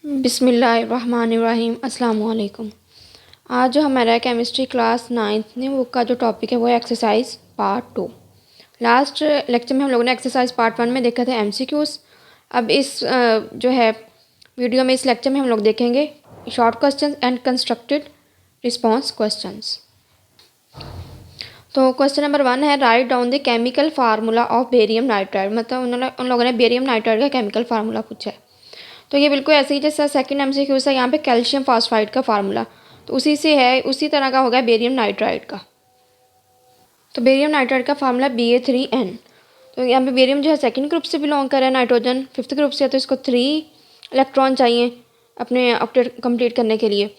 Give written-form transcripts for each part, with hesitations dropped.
बिस्मिल्लाहिर्रहमानिर्रहीम अस्सलाम वालेकुम। आज जो हमारा केमिस्ट्री क्लास 9th ने वो का जो टॉपिक है वो है एक्सरसाइज पार्ट 2। लास्ट लेक्चर में हम लोगों ने एक्सरसाइज पार्ट 1 में देखा था एमसीक्यूज़। अब इस जो है वीडियो में इस लेक्चर में हम लोग देखेंगे short question and constructed response questions. तो क्वेश्चन नंबर 1 है write down the chemical formula of barium nitride. मतलब उन लोगों ने बेरियम नाइट्राइड का केमिकल फार्मूला पूछा है। तो ये बिल्कुल ऐसे ही जैसा सेकंड एमसीक्यू था यहाँ पे कैल्शियम फास्फाइड का फार्मूला, तो उसी से है, उसी तरह का होगा बेरियम नाइट्राइड का। तो बेरियम नाइट्राइड का फार्मूला Ba3n। तो यहाँ पे बेरियम जो है सेकंड ग्रुप से बिलोंग कर रहा है, नाइट्रोजन फिफ्थ ग्रुप से है, तो इसको 3 इलेक्ट्रॉन चाहिए अपने ऑक्टेट कंप्लीट करने के लिए।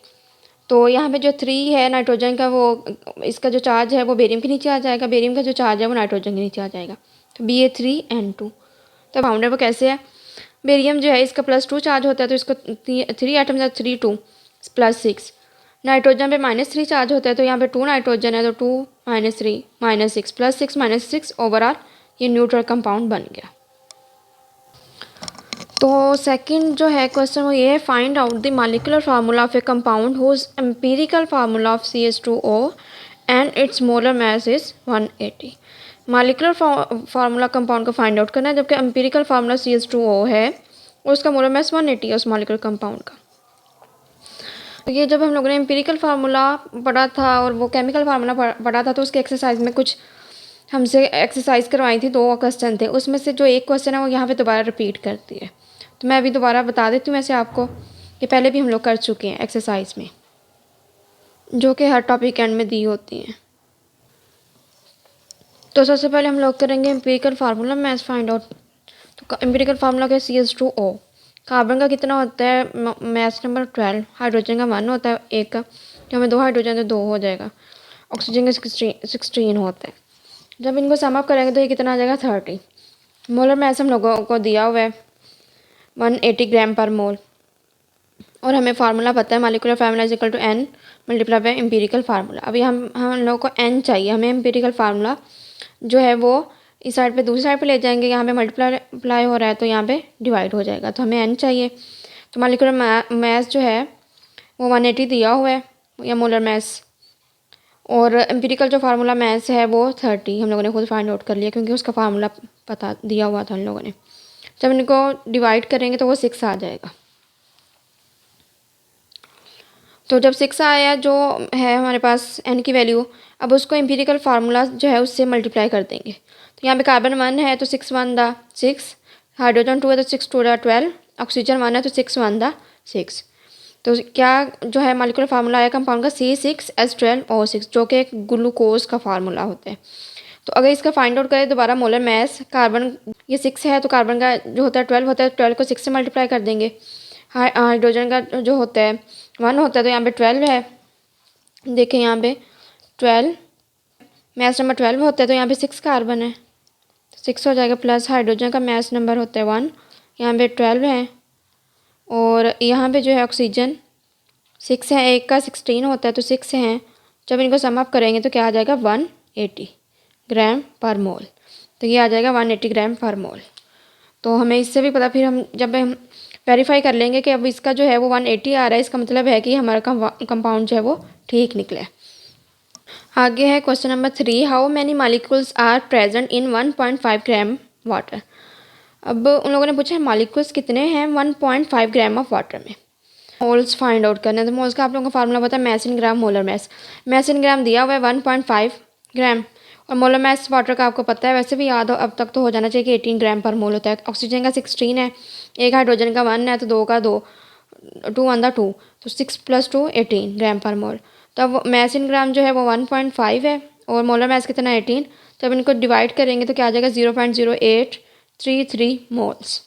तो यहाँ पे जो 3 है नाइट्रोजन का, वो इसका जो चार्ज है वो बेरियम के नीचे आ जाएगा, बेरियम का जो चार्ज है वो नाइट्रोजन के नीचे आ जाएगा। तो Ba3n2। तो फाउंडर वो कैसे है, बेरियम जो है इसका +2 चार्ज होता है, तो इसको 3 एटम्स है, 3 2 +6। नाइट्रोजन पे -3 चार्ज होता है, तो यहाँ पे 2 नाइट्रोजन है, तो 2 -3 -6 +6 -6 ओवरऑल ये न्यूट्रल कंपाउंड बन गया। तो सेकंड जो है क्वेश्चन वो ये है find out the molecular formula of a compound whose empirical formula of CH2O and its molar mass is 180। Molecular formula compound को फाइंड आउट करना है, जबकि एम्पिरिकल फार्मूला CH2O है और उसका मोलर मास 180 है उस मॉलिक्यूलर कंपाउंड का। तो ये जब हम लोगों ने एम्पिरिकल फार्मूला पढ़ा था और वो केमिकल फार्मूला पढ़ा था, तो उसके एक्सरसाइज में कुछ हमसे एक्सरसाइज करवाई थी, 2 क्वेश्चन थे, उसमें से जो एक क्वेश्चन है वो यहाँ पे दोबारा रिपीट करती है। तो मैं अभी दोबारा बता देती हूँ वैसे आपको, कि पहले भी हम लोग कर चुके हैं एक्सरसाइज में, जो कि हर टॉपिक एंड में दी होती हैं। तो सबसे पहले हम लोग करेंगे empirical formula math find out. तो एम्पिरिकल फार्मूला क्या, CH2O। कार्बन का कितना होता है, मैथ नंबर 12। हाइड्रोजन का 1 होता है, एक का, तो हमें 2 हाइड्रोजन तो 2 हो जाएगा। ऑक्सीजन का 16 होता है। जब इनको सम अप करेंगे तो ये कितना आ जाएगा, 30। मोलर मैथ हम लोगों को दिया हुआ है 180 ग्राम पर मोल, और हमें फार्मूला पता है molecular formula is equal to n multiply by empirical formula. अभी हम लोगों को n चाहिए, हमें एम्पिरिकल फार्मूला जो है वो इस साइड पे दूसरी साइड पे ले जाएंगे, यहाँ पे मल्टीप्लाई हो रहा है तो यहाँ पे डिवाइड हो जाएगा, तो हमें n चाहिए। तो मॉलिक्यूलर मास जो है वो 180 दिया हुआ है, या मोलर मास, और एम्पिरिकल जो फार्मूला मास है वो 30 हम लोगों ने खुद फाइंड आउट कर लिया, क्योंकि उसका फार्मूला पता दिया हुआ था हम लोगों ने। जब इनको डिवाइड करेंगे तो वो 6 आ जाएगा। तो जब 6 आया जो है हमारे पास n की वैल्यू, अब उसको एम्पिरिकल फार्मूला जो है उससे मल्टीप्लाई कर देंगे। तो यहाँ पे कार्बन 1 है तो 6 1 दा 6, हाइड्रोजन 2 है तो 6 2 दा 12, ऑक्सीजन 1 है तो 6 1 दा 6। तो क्या जो है मॉलिक्यूलर फार्मूला है कंपाउंड का C6H12O6, जो कि एक ग्लूकोज का फार्मूला होता है। तो अगर इसका फाइंड आउट करें दोबारा मोलर मास, कार्बन ये 6 है तो कार्बन का जो होता है 12 होता है, 12 को 6 से मल्टीप्लाई कर देंगे। हाइड्रोजन का जो होता है 1 होता है, तो यहाँ पे 12 है, देखें यहाँ पे 12 मास नंबर 12 होता है, तो यहाँ पे 6 कार्बन है, तो 6 हो जाएगा, प्लस हाइड्रोजन का मास नंबर होता है 1, यहाँ पे 12 है, और यहाँ पे जो है ऑक्सीजन 6 है, एक का 16 होता है तो 6 हैं। जब इनको सम अप करेंगे तो क्या आ जाएगा, 180 ग्राम पर मोल। तो ये आ जाएगा 180 ग्राम पर मोल। तो हमें इससे भी पता, फिर हम जब हम वेरीफाई कर लेंगे कि अब इसका जो है वो 180 आ रहा है, इसका मतलब है कि हमारा कंपाउंड जो है वो ठीक निकला है। आगे है question number 3, how many molecules are present in 1.5 gram water. अब उन लोगों ने पूछा है मॉलिक्यूल्स कितने हैं 1.5 ग्राम ऑफ वाटर में। मोल्स फाइंड आउट करना है, तो मोल्स का आप लोगों का फार्मूला पता है मैस इन ग्राम मोलर मैस। मैस इन ग्राम दिया हुआ है 1.5 ग्राम, और मोलर मैस वाटर का आपको पता है, वैसे भी याद हो अब तक तो हो जाना चाहिए कि 18 ग्राम पर मोल होता है। ऑक्सीजन का 16 है, एक हाइड्रोजन का 1 है, तो 2 का 2, 2 1 2, तो 6 + 2 18 ग्राम पर मोल। तो अब मैस इन ग्राम जो है वो 1.5 है, और मोलर मैस कितना 18। जब इनको डिवाइड करेंगे तो क्या आ जाएगा, 0.0833 मोल्स।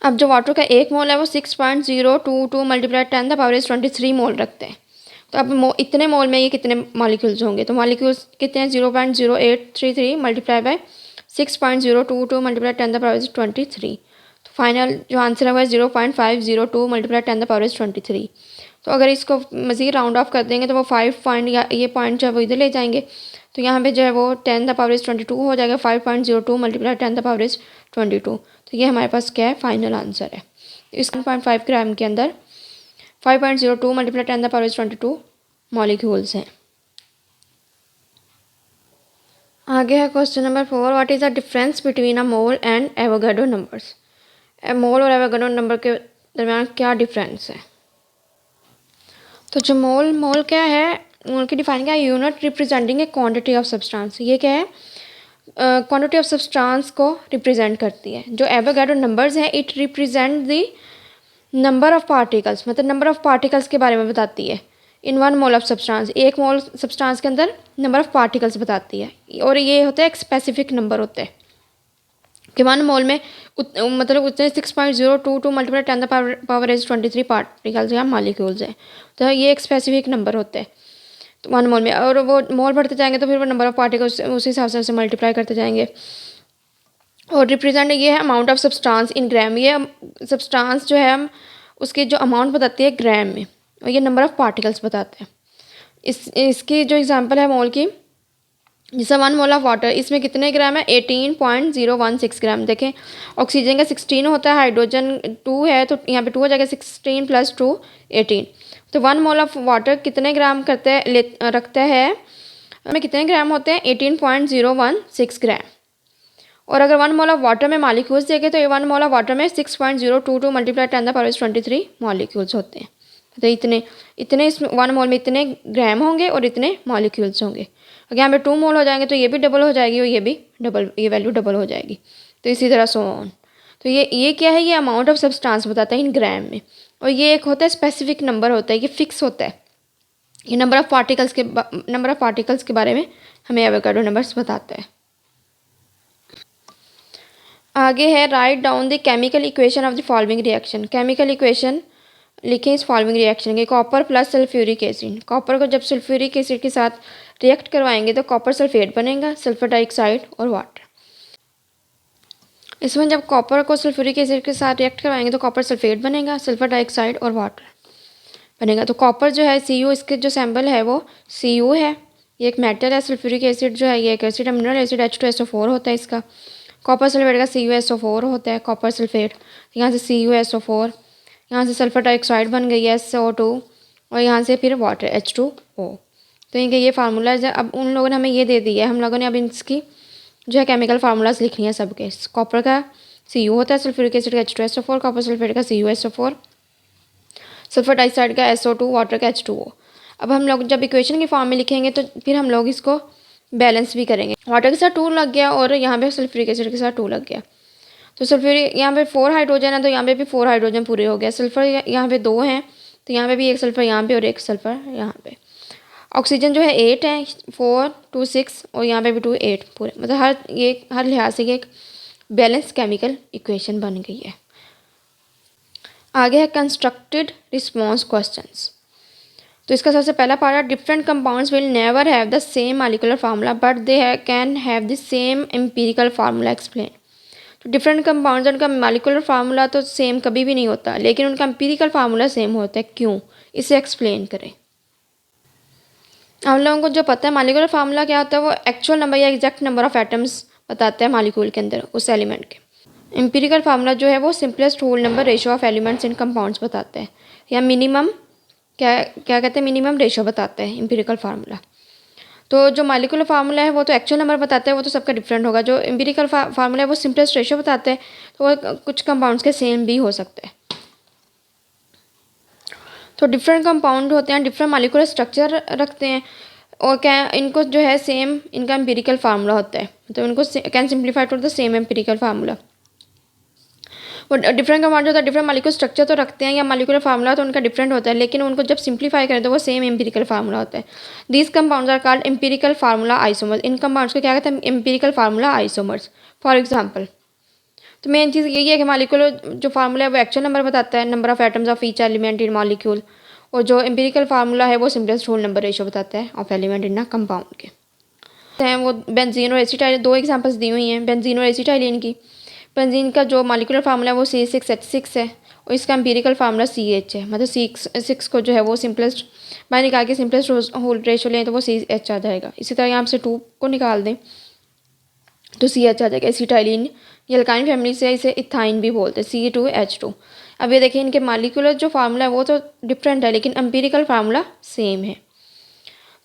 अब जो वाटर का 1 मोल है वो 6.022 मल्टीप्लाई 10⁻23 मोल रखते हैं। तो अब इतने मोल में ये कितने मॉलिक्यूल्स होंगे, तो मॉलिक्यूल्स कितने हैं, 0.0833 मल्टीप्लाई बाय 6.022 मल्टीप्लाई 10⁻23। तो फाइनल जो आंसर है वो 0.502 मल्टीप्लाई 10⁻23। तो अगर इसको मज़ीद राउंड ऑफ कर देंगे तो वो 5 पॉइंट, या ये पॉइंट जो है वो इधर ले जाएंगे, तो यहाँ पे जो है वो 10⁻22 हो जाएगा, 5.02 मल्टीप्लाई 10⁻22। तो ये हमारे पास क्या है, फाइनल आंसर है। इस 1.5 ग्राम के अंदर 5.02 मल्टीप्लाई 10⁻22 मॉलिक्यूल्स हैं। आगे है question number 4, what is the difference between a mole and Avogadro numbers. Mole और एवोगाड्रो नंबर के दरमियान क्या डिफरेंस है। तो जो मोल क्या है, मोल की डिफाइन क्या है, unit representing A quantity of substance. ये क्या है, क्वांटिटी ऑफ सब्सटेंस को रिप्रेजेंट करती है। जो एवोगाड्रो नंबर्स हैं, it represent the number of particles, मतलब नंबर ऑफ पार्टिकल्स के बारे में बताती है। इन 1 mole of substance, 1 mole substance के अंदर नंबर ऑफ पार्टिकल्स बताती है। और ये होता है एक स्पेसिफिक नंबर होते हैं कि 1 मोल में मतलब उतने 6.022 मल्टीप्लाई 10⁻23 पार्टिकल्स या मॉलिक्यूल्स हैं। तो ये एक स्पेसिफिक नंबर होता है तो 1 मोल में, और वो मोल बढ़ते जाएंगे तो फिर वो नंबर ऑफ पार्टिकल्स उस हिसाब से उसे मल्टीप्लाई करते जाएंगे। और रिप्रेजेंट ये है अमाउंट ऑफ सब्सटेंस इन ग्राम। ये सब्सटेंस जो है हम उसकी जो अमाउंट बताती है ग्राम में, और ये नंबर ऑफ पार्टिकल्स बताते हैं। इसकी जो एग्जांपल है मोल की, जैसे 1 मोल ऑफ वाटर, इसमें कितने ग्राम है, 18.016 ग्राम। देखें ऑक्सीजन का 16 होता है, हाइड्रोजन 2 है, तो यहाँ पे 2 हो जाएगा, 16 + 2 18। तो 1 मोल ऑफ वाटर कितने ग्राम रखता है, में कितने ग्राम होते हैं, 18.016 ग्राम। और अगर 1 मोल ऑफ वाटर में मॉलिक्यूल्स देखें तो ये 1 मोल ऑफ वाटर में 6.022 मल्टीप्लाई 10⁻23 मॉलिक्यूल्स होते हैं। तो इतने इस 1 मोल में इतने ग्राम होंगे और इतने मॉलिक्यूल्स होंगे। अगर यहाँ पे 2 मोल हो जाएंगे तो ये भी डबल हो जाएगी और ये भी डबल, ये वैल्यू डबल हो जाएगी। तो इसी तरह सो ऑन। तो ये क्या है, ये अमाउंट ऑफ सब्सटेंस बताता है इन ग्राम में। और ये एक होता है स्पेसिफिक नंबर होता है, ये फिक्स होता है। ये नंबर ऑफ पार्टिकल्स के बारे में हमें एवोगाड्रो नंबर्स बताता है। आगे है write down the chemical equation of the following reaction. Chemical equation लिखें इस फॉलोइंग रिएक्शन के। Copper plus sulphuric acid. Copper को जब सल्फ्यूरिक एसिड के साथ रिएक्ट करवाएंगे तो कॉपर सल्फेट बनेगा, सल्फर डाइऑक्साइड और वाटर। इसमें जब कॉपर को सल्फ्यूरिक एसिड के साथ रिएक्ट करवाएंगे तो कॉपर सल्फेट बनेगा, सल्फर डाइऑक्साइड और वाटर बनेगा। तो कॉपर जो है Cu, इसके जो सैम्पल है वो Cu है, ये एक मेटल है। सल्फ्यूरिक एसिड जो है ये एक एसिड है, मिनरल एसिड H2SO4 होता है इसका। कॉपर सल्फेट का CuSO4 होता है, कॉपर सल्फेट। यहाँ से CuSO4, यहाँ से सल्फर डाइऑक्साइड बन गई है SO2, और यहाँ से फिर वाटर H2O। तो इनके ये फार्मूला है। अब उन लोगों ने हमें ये दे दिया है, हम लोगों ने अब इसकी जो है केमिकल फार्मूलाज लिखनी है सबके। कॉपर का Cu होता है, सल्फ्यूरिक एसिड का H2SO4, कॉपर सल्फेट का CuSO4, सल्फर डाइऑक्साइड का SO2, वाटर का H2O। अब हम लोग जब इक्वेशन की फॉर्म में लिखेंगे तो फिर हम लोग इसको बैलेंस भी करेंगे। वाटर के साथ 2 लग गया और यहाँ पे सल्फ्यूरिक एसिड के साथ 2 लग गया। तो सल्फ्यूरिक यहाँ पे 4 हाइड्रोजन है तो यहाँ पे भी 4 हाइड्रोजन पूरे हो गया। सल्फर यहाँ पे 2 हैं तो यहाँ पे भी एक सल्फर यहाँ पे और एक सल्फर यहाँ पे। ऑक्सीजन जो है 8 है, 4 2 6 और यहाँ पे भी 2 8 पूरे। मतलब हर लिहाज से ये एक बैलेंस केमिकल इक्वेशन बन गई है। आगे है कंस्ट्रक्टेड रिस्पॉन्स क्वेश्चंस। तो इसका सबसे पहला पार्ट है different compounds will never have the same molecular formula but they can have the same empirical formula explain. तो डिफरेंट कंपाउंड्स, उनका मॉलिक्यूलर फार्मूला तो सेम कभी भी नहीं होता, लेकिन उनका एम्पिरिकल फार्मूला सेम होता है, क्यों, इसे एक्सप्लेन करें। हम लोगों को जो पता है मॉलिक्यूलर फार्मूला क्या होता है, वो एक्चुअल नंबर या एग्जैक्ट नंबर ऑफ एटम्स बताता है मॉलिक्यूल के अंदर उस एलिमेंट के। एम्पिरिकल फार्मूला जो है वो simplest whole number ratio of elements in compounds बताते हैं, या मिनिमम क्या कहते हैं, मिनिमम रेशियो बताते हैं एम्पिरिकल फार्मूला। तो जो मॉलिक्यूलर फार्मूला है वो तो एक्चुअल नंबर बताता है, वो तो सबका डिफरेंट होगा। जो एम्पिरिकल फार्मूला है वो सिंपलेस्ट रेशियो बताते हैं, तो वो कुछ कंपाउंड्स के सेम भी हो सकते हैं। तो डिफरेंट कंपाउंड होते हैं, डिफरेंट मॉलिक्यूलर स्ट्रक्चर रखते हैं, और क्या इनको जो है सेम इनका एम्पिरिकल फार्मूला होता है, तो इनको can simplify to the same empirical formula. वो डिफरेंट कंपाउंड होता है, डिफरेंट मॉलिक्यूलर स्ट्रक्चर तो रखते हैं या मॉलिक्यूलर फार्मूला तो उनका डिफरेंट होता है, लेकिन उनको जब सिंप्लीफाई करें तो वो सेम एम्पिरिकल फार्मूला होता है। These compounds are called empirical formula isomers. इन कंपाउंड्स को क्या कहते हैं, empirical formula isomers. For example, तो मेन चीज़ यही है कि मॉलिक्यूलर जो फार्मूला है वो एक्चुअल नंबर बताता है, number of atoms of each element in molecule, और जो एम्पिरिकल फार्मूला है वो सिंपलेस्ट होल नंबर रेशियो बताता है of element in a compound के। हैं वो बेंजीन और एसिटाइलिन, 2 एग्जांपल्स दी हुई हैं बेंजीन और एसिटाइलिन की। बेंजीन का जो मॉलिक्यूलर फार्मूला है वो C6H6 है, और इसका एम्पिरिकल फार्मूला CH है। मतलब C6 को जो है वो सिंपलेस्ट बाय निकाल के सिंपलेस्ट होल रेशियो लें तो वो CH आ जाएगा। इसी तरह यहाँ से 2 को निकाल दें तो CH आ जाएगा। एसिटाइलिन ये अल्काइन फैमिली से इसे इथाइन भी बोलते हैं, C2H2। अब ये देखिए इनके मालिकुलर जो फार्मूला है वो तो डिफरेंट है लेकिन एम्पिरिकल फार्मूला सेम है।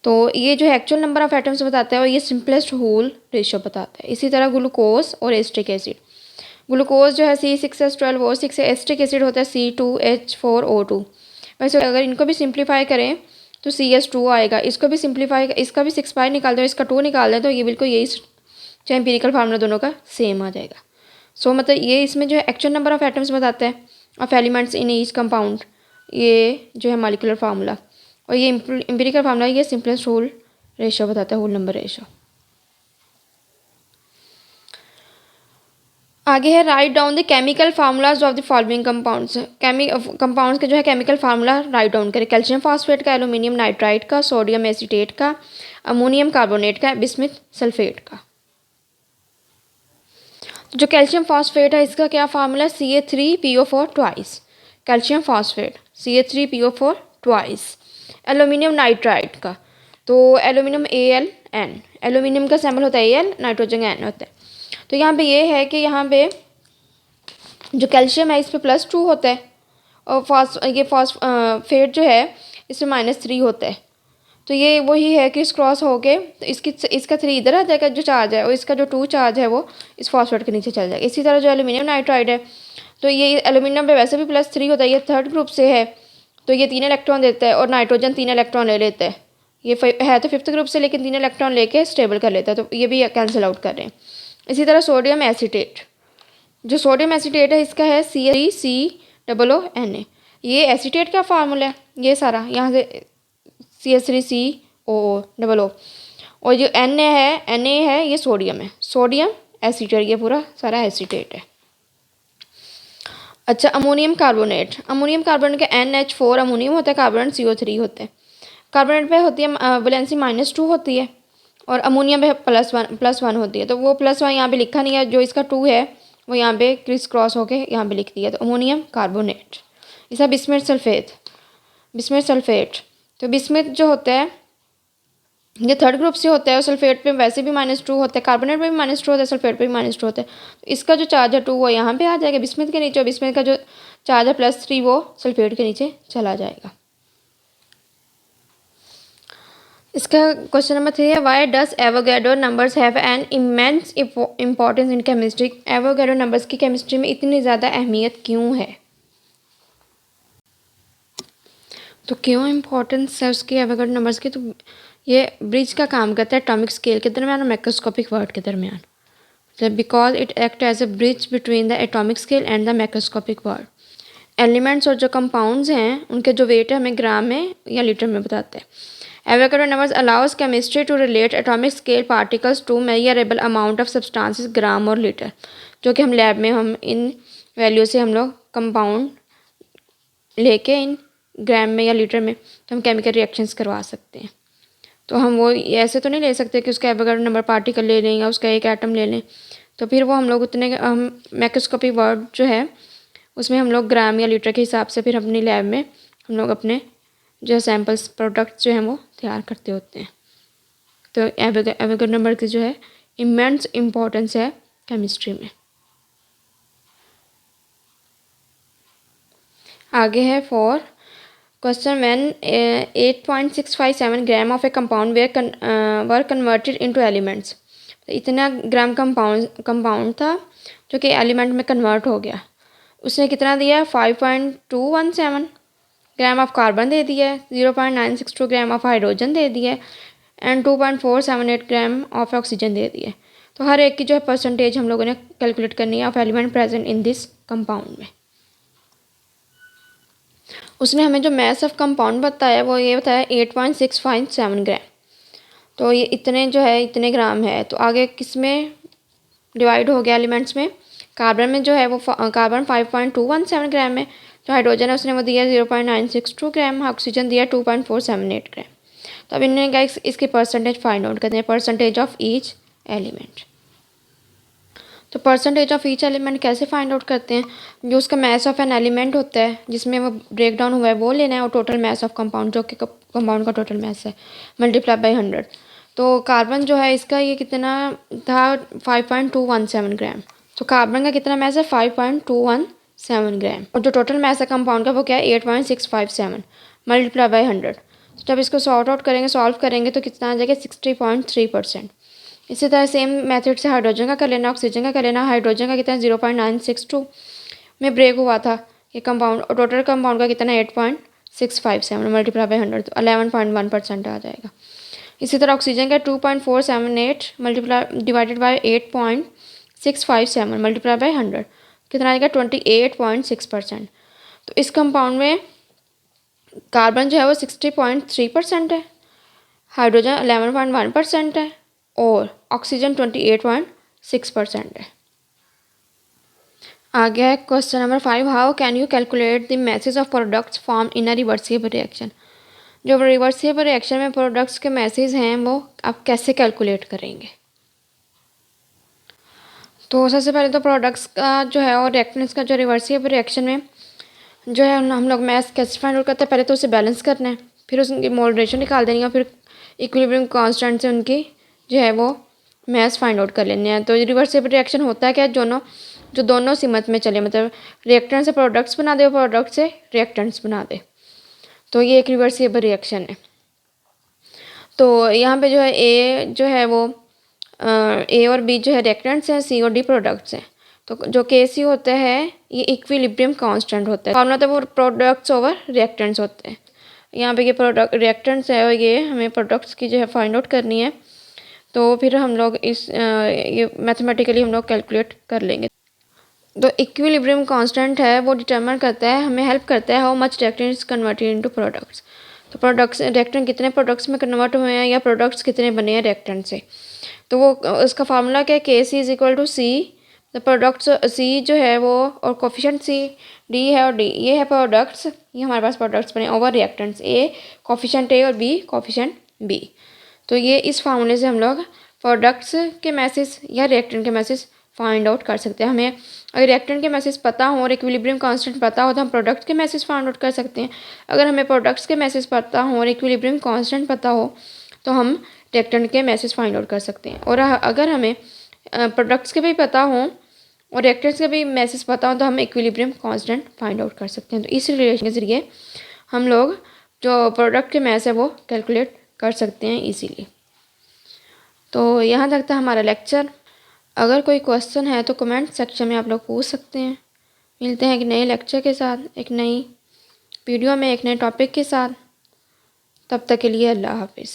तो ये जो है एक्चुअल नंबर ऑफ एटम्स बताता है और ये सिंपलेस्ट होल रेशियो बताता है। इसी तरह ग्लूकोज और एसिटिक एसिड, ग्लूकोज जो है C6H12O6 है, एसिटिक एसिड होता है C2H4O2। वैसे अगर इनको भी सिंप्लीफाई करें तो CH2 आएगा, इसको भी सिंप्लीफाई, इसका भी 6 बाई निकाल दें, इसका 2 निकाल दें तो ये बिल्कुल यही जो एम्पिरिकल फार्मूला दोनों का सेम आ जाएगा। सो मतलब ये इसमें जो है एक्चुअल नंबर ऑफ एटम्स बताता है of elements in each compound, ये जो है मॉलिक्यूलर फार्मूला, और ये एम्पिरिकल फार्मूला ये सिंपलेस्ट होल रेशियो बताता है, होल नंबर रेशियो। आगे है write down the chemical formulas of the following compounds. Compounds के जो है केमिकल फार्मूला राइट डाउन करें। कैल्शियम फॉस्फेट का, एल्यूमिनियम नाइट्राइड का, सोडियम एसीटेट का, अमोनियम कार्बोनेट का, बिस्मिथ सल्फेट का। जो कैल्शियम फॉस्फेट है इसका क्या फार्मूला है, Ca3PO4 twice, calcium phosphate Ca3PO4 twice. Aluminium nitride का तो एल्यूमिनियम Al, एल्यूमिनियम का सैम्पल होता है Al, नाइट्रोजन N होता है। तो यहाँ पे ये है कि यहाँ पे जो कैल्शियम है इस पर +2 होता है और फॉस्फेट जो है इसमें -3 होता है। तो ये वही है कि इस क्रॉस हो के तो इसका 3 इधर आ जाएगा जो चार्ज है, और इसका जो 2 चार्ज है वो इस फॉस्फेट के नीचे चल जाएगा। इसी तरह जो एल्यूमिनियम नाइट्राइड है तो ये एल्यूमिनियम पे वैसे भी +3 होता है, ये थर्ड ग्रुप से है तो ये 3 इलेक्ट्रॉन देता है और नाइट्रोजन 3 इलेक्ट्रॉन ले लेता है। ये है तो 5th ग्रुप से लेकिन 3 इलेक्ट्रॉन लेके स्टेबल कर लेता है, तो ये भी कैंसिल आउट कर रहे हैं। इसी तरह सोडियम एसीटेट, जो सोडियम एसीटेट है इसका है CH3COONA, ये एसीटेट का फार्मूला है ये सारा, यहाँ से CH3COO, और जो Na है ये सोडियम है, सोडियम एसीटेट, ये पूरा सारा एसीटेट है। अच्छा अमोनियम कार्बोनेट, अमोनियम कार्बोनेट का NH4 अमोनियम होता है, कार्बोनेट CO3 होता है। कार्बोनेट पे होती है वैलेंसी -2 होती है और अमोनियम पे +1 होती है। तो वो +1 यहाँ पे लिखा नहीं है, जो इसका 2 है वो यहाँ पे क्रिस क्रॉस होके यहाँ पे लिख दिया, तो अमोनियम कार्बोनेट। इसका बिस्मिथ सल्फेट, तो बिस्मिथ जो होता है ये थर्ड ग्रुप से होता है और सल्फेट पे वैसे भी -2 होता है, कार्बोनेट पे भी -2 होता है, सल्फेट पे भी -2 होता है। तो इसका जो चार्ज है 2 वो यहाँ पे आ जाएगा बिस्मिथ के नीचे, और बिस्मिथ का जो चार्ज है +3 वो सल्फेट के नीचे चला जाएगा। इसका क्वेश्चन नंबर 3 है, why does Avogadro numbers have an immense importance in chemistry. Avogadro numbers की केमिस्ट्री में इतनी ज़्यादा अहमियत क्यों है? तो क्यों इम्पोर्टेंस है उसकी एवोगैड्रो नंबर्स की? तो ये ब्रिज का काम करता है एटॉमिक स्केल के दरमियान और मैक्रोस्कोपिक वर्ड के दरमियान, because it act as a bridge between the atomic scale and the macroscopic world. Elements और जो कंपाउंड्स हैं उनके जो वेट है हमें ग्राम में या लीटर में बताते हैं। Avogadro numbers allows chemistry to relate atomic scale particles to measurable amount of substances gram और लीटर, जो कि हम लैब में हम इन वैल्यू से हम लोग कंपाउंड लेके इन ग्राम में या लीटर में तो हम केमिकल रिएक्शंस करवा सकते हैं। तो हम वो ऐसे तो नहीं ले सकते कि उसका एवोगैड्रो नंबर पार्टिकल ले लें या उसका एक एटम ले लें, तो फिर वो हम लोग उतने हम मैक्रोस्कोपिक वर्ड जो है उसमें हम लोग ग्राम या लीटर के हिसाब से फिर अपनी लैब में हम लोग अपने जो सैम्पल्स प्रोडक्ट्स जो हैं वो तैयार करते होते हैं। तो एवोगैड्रो नंबर की जो है इमेंस इम्पोर्टेंस है केमिस्ट्री में। आगे है for question when 8.657 gram of a compound were converted into elements. इतना ग्राम कंपाउंड था जो कि एलिमेंट में कन्वर्ट हो गया, उसने कितना दिया? 5.217 ग्राम ऑफ कार्बन दे दिया है, 0.962 ग्राम ऑफ हाइड्रोजन दे दिया है एंड 2.478 ग्राम ऑफ ऑक्सीजन दे दिया है। तो हर एक की जो है परसेंटेज हम लोगों ने कैलकुलेट करनी है of element present in this compound में। उसने हमें जो मैस ऑफ कंपाउंड बताया वो ये बताया 8.657 ग्राम। तो ये इतने जो है इतने ग्राम है। तो आगे किस में डिवाइड हो गया एलिमेंट्स में? कार्बन में जो है वो कार्बन 5.217 ग्राम में, जो हाइड्रोजन है उसने वो दिया 0.962 ग्राम, ऑक्सीजन दिया 2.478 ग्राम। तो अब इन्होंने क्या इसकी परसेंटेज फाइंड आउट करते हैं, परसेंटेज ऑफ ईच एलिमेंट। तो परसेंटेज ऑफ ईच एलिमेंट कैसे फाइंड आउट करते हैं? जो उसका मैस ऑफ एन एलिमेंट होता है जिसमें वो ब्रेक डाउन हुआ है वो लेना है, और टोटल मैस ऑफ कंपाउंड जो कि कंपाउंड का टोटल मैस है मल्टीप्लाई बाई 100। तो कार्बन जो है इसका ये कितना था 5.217 ग्राम, तो कार्बन का कितना मैस है 5.217 ग्राम और जो टोटल मैस है कंपाउंड का वो क्या है 8.657 मल्टीप्लाई बाई 100। तो जब इसको सॉर्ट आउट करेंगे सॉल्व करेंगे तो कितना आ जाएगा 60.3%। इसी तरह सेम मेथड से हाइड्रोजन का कर लेना, ऑक्सीजन का कर लेना। हाइड्रोजन का कितना 0.962 में ब्रेक हुआ था ये कंपाउंड और टोटल कंपाउंड का कितना 8.657 मल्टीप्लाई बाई 100 तो 11.1% आ जाएगा। इसी तरह ऑक्सीजन का 2.478 multiply divided by 8.657 multiply by 100 कितना आएगा 28.6%। तो इस कंपाउंड में कार्बन जो है वो 60.3% है, हाइड्रोजन 11.1% है और ऑक्सीजन 28.6% है। आगे है question number 5, how can you calculate the message of products form in a reversible reaction. जो रिवर्सिबल रिएक्शन में प्रोडक्ट्स के मैसेज हैं वो आप कैसे कैलकुलेट करेंगे। तो सबसे पहले तो प्रोडक्ट्स का जो है और रिएक्टेंट्स का जो रिवर्सिबल रिएक्शन में जो है हम लोग मैथ कैसे फाइंड आउट करते हैं, पहले तो उसे बैलेंस करना है, फिर उसकी मॉडरेशन निकाल देनी है और फिर इक्विलिब्रियम कांस्टेंट से उनकी जो है वो मैथ्स फाइंड आउट कर लेने हैं। तो रिवर्सिबल रिएक्शन होता है क्या, जो दोनों सीमत में चले, मतलब रिएक्टेंट से प्रोडक्ट्स बना दे और प्रोडक्ट से रिएक्टेंट्स बना दे, तो ये एक रिवर्सिबल रिएक्शन है। तो यहाँ पे जो है ए जो है वो ए और बी जो है रिएक्टेंट्स हैं, सी और डी प्रोडक्ट्स हैं। तो जो के सी होता है ये इक्विलिब्रियम कांस्टेंट होता है, फॉर्मूला तो वो प्रोडक्ट्स ओवर रिएक्टेंट्स होते हैं। यहाँ पे ये प्रोडक्ट रिएक्टेंट्स है और ये हमें प्रोडक्ट्स की जो है फाइंड आउट करनी है, तो फिर हम लोग इस ये मैथमेटिकली हम लोग कैलकुलेट कर लेंगे। तो इक्विलिब्रियम कांस्टेंट है वो डिटरमाइन करता है, हमें हेल्प करता है how much reactant is converted into products. तो प्रोडक्ट्स रिएक्टेंट कितने प्रोडक्ट्स में कन्वर्ट हुए हैं या प्रोडक्ट्स कितने बने हैं रिएक्टेंट से। तो वो उसका फार्मूला क्या है, K C is equal to C, the products C जो है वो और कोफिशिएंट सी डी है और डी ये है प्रोडक्ट्स, ये हमारे पास प्रोडक्ट्स बने ओवर रिएक्टेंट्स ए कोफिशिएंट ए और बी कोफिशिएंट बी। तो ये इस फार्मूले से हम लोग प्रोडक्ट्स के मैसेज या रिएक्टेंट के मैसेज फाइंड आउट कर सकते हैं। हमें अगर रिएक्टेंट के मैसेज पता हो और इक्विलिब्रियम कांस्टेंट पता हो तो हम प्रोडक्ट्स के मैसेज फाइंड आउट कर सकते हैं। अगर हमें प्रोडक्ट्स के मैसेज पता हो और इक्विलिब्रियम कांस्टेंट पता हो तो हम रिएक्टेंट के मैसेज फाइंड आउट कर सकते हैं। और अगर हमें प्रोडक्ट्स के भी पता हो और रिएक्टेंट्स के भी मैसेज पता हो तो हम इक्विलिब्रियम कांस्टेंट फाइंड आउट कर सकते हैं। तो इस रिलेशन के ज़रिए हम लोग जो प्रोडक्ट के मैसेज है वो कैलकुलेट कर सकते हैं इजीली। तो यहाँ तक था हमारा लेक्चर। अगर कोई क्वेश्चन है तो कमेंट सेक्शन में आप लोग पूछ सकते हैं। मिलते हैं एक नए लेक्चर के साथ, एक नई वीडियो में, एक नए टॉपिक के साथ। तब तक के लिए अल्लाह हाफिज़।